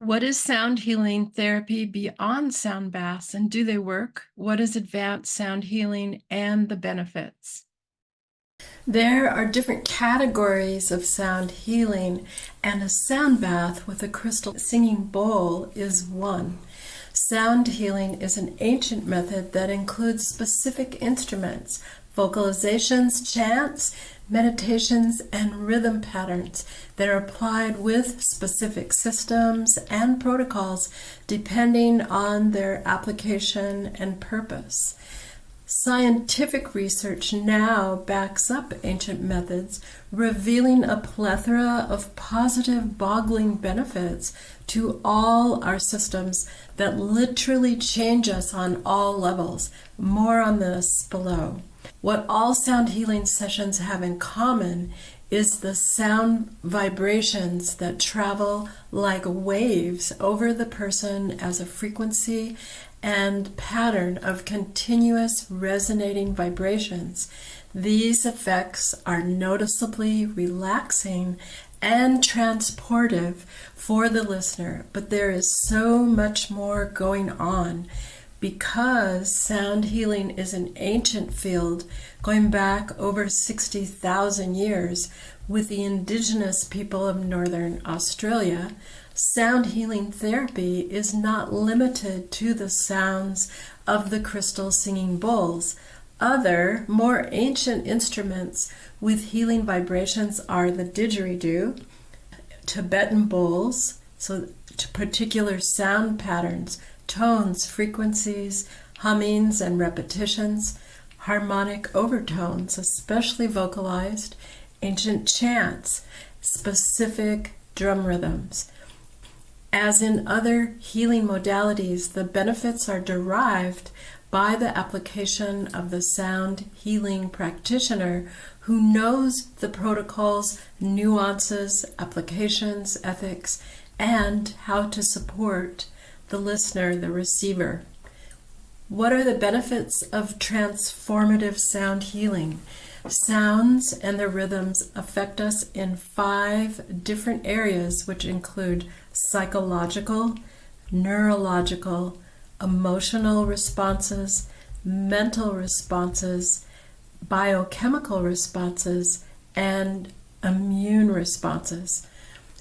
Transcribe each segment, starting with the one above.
What is sound healing therapy beyond sound baths, and do they work? What is advanced sound healing and the benefits? There are different categories of sound healing, and a sound bath with a crystal singing bowl is one. Sound healing is an ancient method that includes specific instruments, vocalizations, chants, meditations, and rhythm patterns that are applied with specific systems and protocols depending on their application and purpose. Scientific research now backs up ancient methods, revealing a plethora of positive boggling benefits to all our systems that literally change us on all levels. More on this below. What all sound healing sessions have in common is the sound vibrations that travel like waves over the person as a frequency and pattern of continuous resonating vibrations. These effects are noticeably relaxing and transportive for the listener, but there is so much more going on. Because sound healing is an ancient field going back over 60,000 years with the indigenous people of Northern Australia, sound healing therapy is not limited to the sounds of the crystal singing bowls. Other, more ancient instruments with healing vibrations are the didgeridoo, Tibetan bowls, so particular sound patterns, tones, frequencies, hummings, and repetitions, harmonic overtones, especially vocalized, ancient chants, specific drum rhythms. As in other healing modalities, the benefits are derived by the application of the sound healing practitioner who knows the protocols, nuances, applications, ethics, and how to support the listener, the receiver. What are the benefits of transformative sound healing? Sounds and their rhythms affect us in 5 different areas, which include psychological, neurological, emotional responses, mental responses, biochemical responses, and immune responses.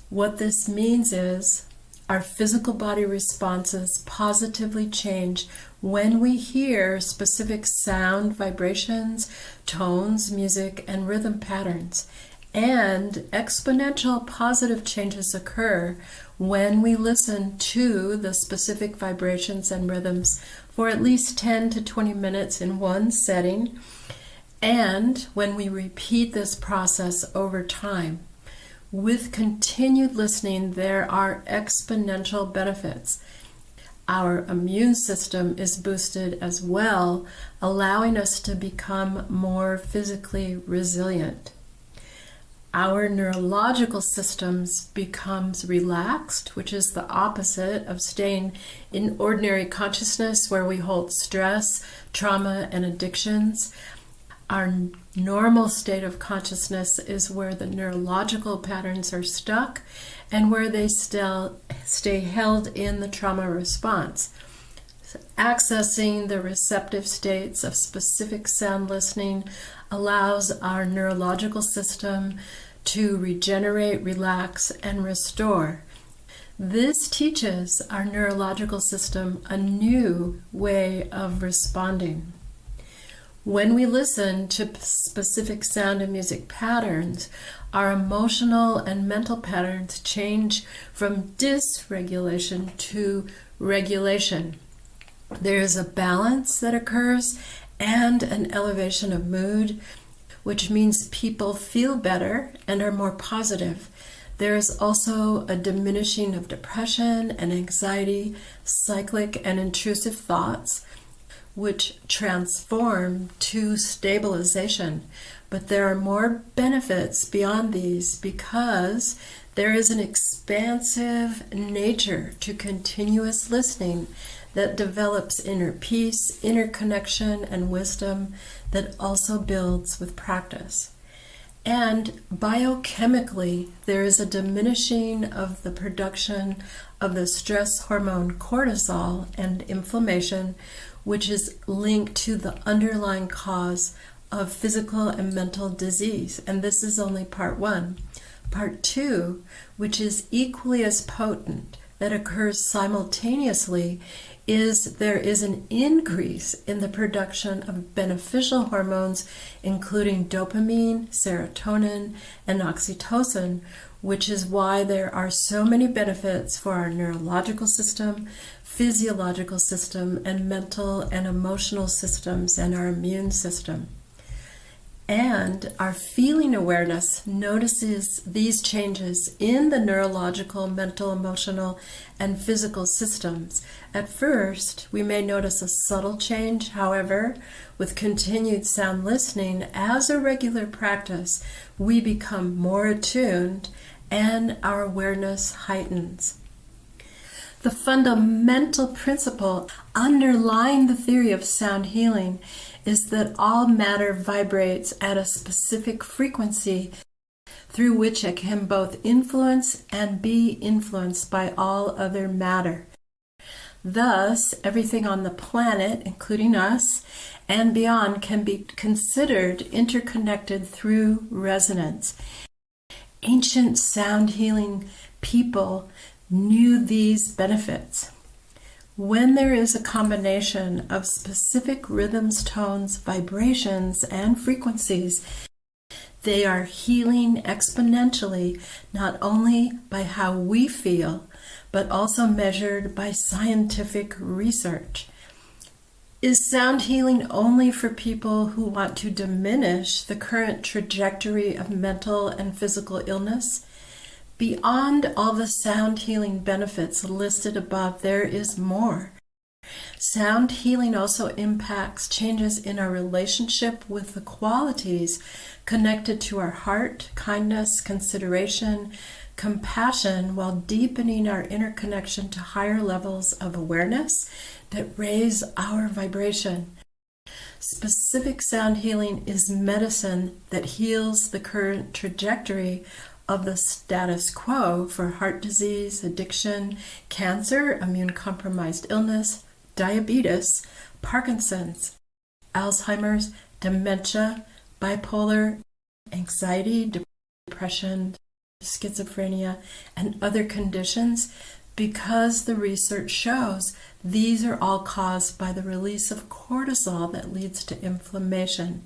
What this means is our physical body responses positively change when we hear specific sound vibrations, tones, music, and rhythm patterns. And exponential positive changes occur when we listen to the specific vibrations and rhythms for at least 10 to 20 minutes in one setting, and when we repeat this process over time. With continued listening, there are exponential benefits. Our immune system is boosted as well, allowing us to become more physically resilient. Our neurological systems becomes relaxed, which is the opposite of staying in ordinary consciousness where we hold stress, trauma, and addictions. Our normal state of consciousness is where the neurological patterns are stuck and where they still stay held in the trauma response. So accessing the receptive states of specific sound listening allows our neurological system to regenerate, relax, and restore. This teaches our neurological system a new way of responding. When we listen to specific sound and music patterns, our emotional and mental patterns change from dysregulation to regulation. There is a balance that occurs and an elevation of mood, which means people feel better and are more positive. There is also a diminishing of depression and anxiety, cyclic and intrusive thoughts, which transform to stabilization. But there are more benefits beyond these because there is an expansive nature to continuous listening that develops inner peace, inner connection, and wisdom that also builds with practice. And biochemically, there is a diminishing of the production of the stress hormone cortisol and inflammation, which is linked to the underlying cause of physical and mental disease. And this is only part one. Part two, which is equally as potent, that occurs simultaneously, is there is an increase in the production of beneficial hormones, including dopamine, serotonin, and oxytocin, which is why there are so many benefits for our neurological system, physiological system, and mental and emotional systems, and our immune system. And our feeling awareness notices these changes in the neurological, mental, emotional, and physical systems. At first, we may notice a subtle change. However, with continued sound listening as a regular practice, we become more attuned and our awareness heightens. The fundamental principle underlying the theory of sound healing is that all matter vibrates at a specific frequency through which it can both influence and be influenced by all other matter. Thus, everything on the planet, including us, and beyond can be considered interconnected through resonance. Ancient sound healing people knew these benefits. When there is a combination of specific rhythms, tones, vibrations, and frequencies, they are healing exponentially, not only by how we feel, but also measured by scientific research. Is sound healing only for people who want to diminish the current trajectory of mental and physical illness? Beyond all the sound healing benefits listed above, there is more. Sound healing also impacts changes in our relationship with the qualities connected to our heart, kindness, consideration, compassion, while deepening our interconnection to higher levels of awareness that raise our vibration. Specific sound healing is medicine that heals the current trajectory of the status quo for heart disease, addiction, cancer, immune-compromised illness, diabetes, Parkinson's, Alzheimer's, dementia, bipolar, anxiety, depression, schizophrenia, and other conditions, because the research shows these are all caused by the release of cortisol that leads to inflammation.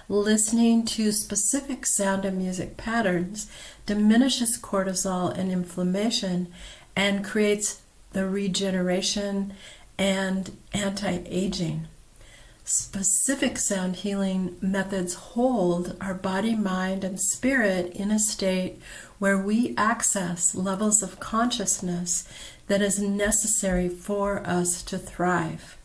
Listening to specific sound and music patterns diminishes cortisol and inflammation and creates the regeneration and anti-aging. Specific sound healing methods hold our body, mind, and spirit in a state where we access levels of consciousness that is necessary for us to thrive.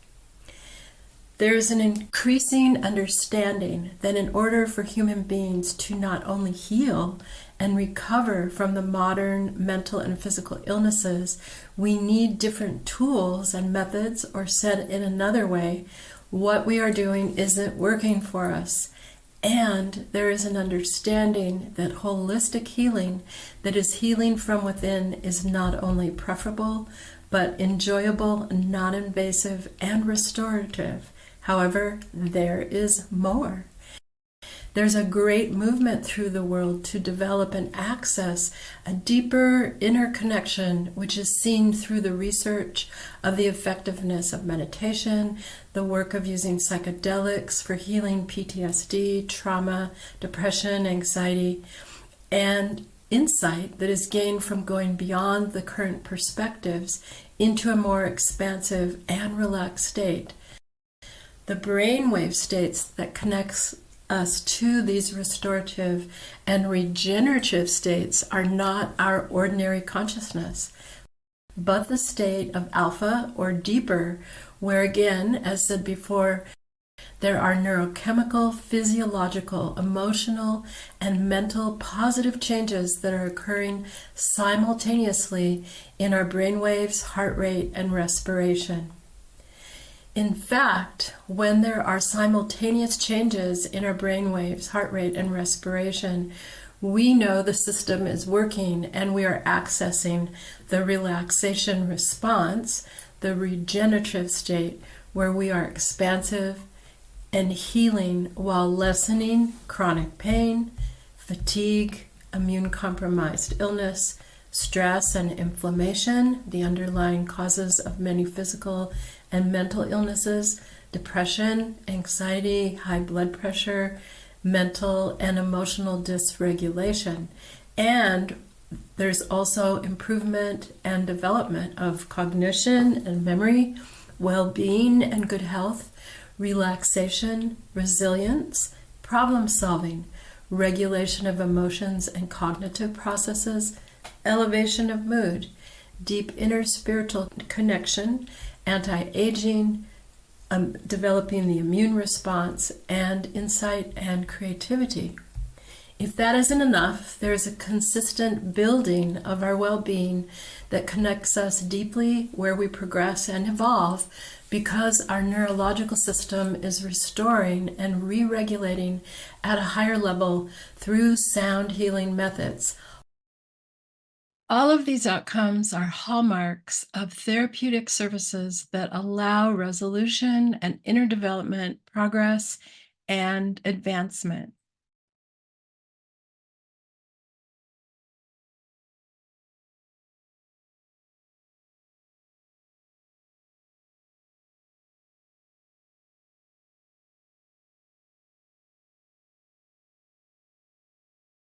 There is an increasing understanding that in order for human beings to not only heal and recover from the modern mental and physical illnesses, we need different tools and methods, or said in another way, what we are doing isn't working for us. And there is an understanding that holistic healing, that is healing from within, is not only preferable, but enjoyable, non-invasive, and restorative. However, there is more. There's a great movement through the world to develop and access a deeper inner connection, which is seen through the research of the effectiveness of meditation, the work of using psychedelics for healing PTSD, trauma, depression, anxiety, and insight that is gained from going beyond the current perspectives into a more expansive and relaxed state. The brainwave states that connects us to these restorative and regenerative states are not our ordinary consciousness, but the state of alpha or deeper, where again, as said before, there are neurochemical, physiological, emotional, and mental positive changes that are occurring simultaneously in our brainwaves, heart rate, and respiration. In fact, when there are simultaneous changes in our brain waves, heart rate, and respiration, we know the system is working and we are accessing the relaxation response, the regenerative state, where we are expansive and healing while lessening chronic pain, fatigue, immune-compromised illness, stress and inflammation, the underlying causes of many physical and mental illnesses, depression, anxiety, high blood pressure, mental and emotional dysregulation. And there's also improvement and development of cognition and memory, well-being and good health, relaxation, resilience, problem solving, regulation of emotions and cognitive processes, elevation of mood, deep inner spiritual connection, anti-aging, developing the immune response, and insight and creativity. If that isn't enough, there's a consistent building of our well-being that connects us deeply where we progress and evolve because our neurological system is restoring and re-regulating at a higher level through sound healing methods. All of these outcomes are hallmarks of therapeutic services that allow resolution and inner development, progress, and advancement.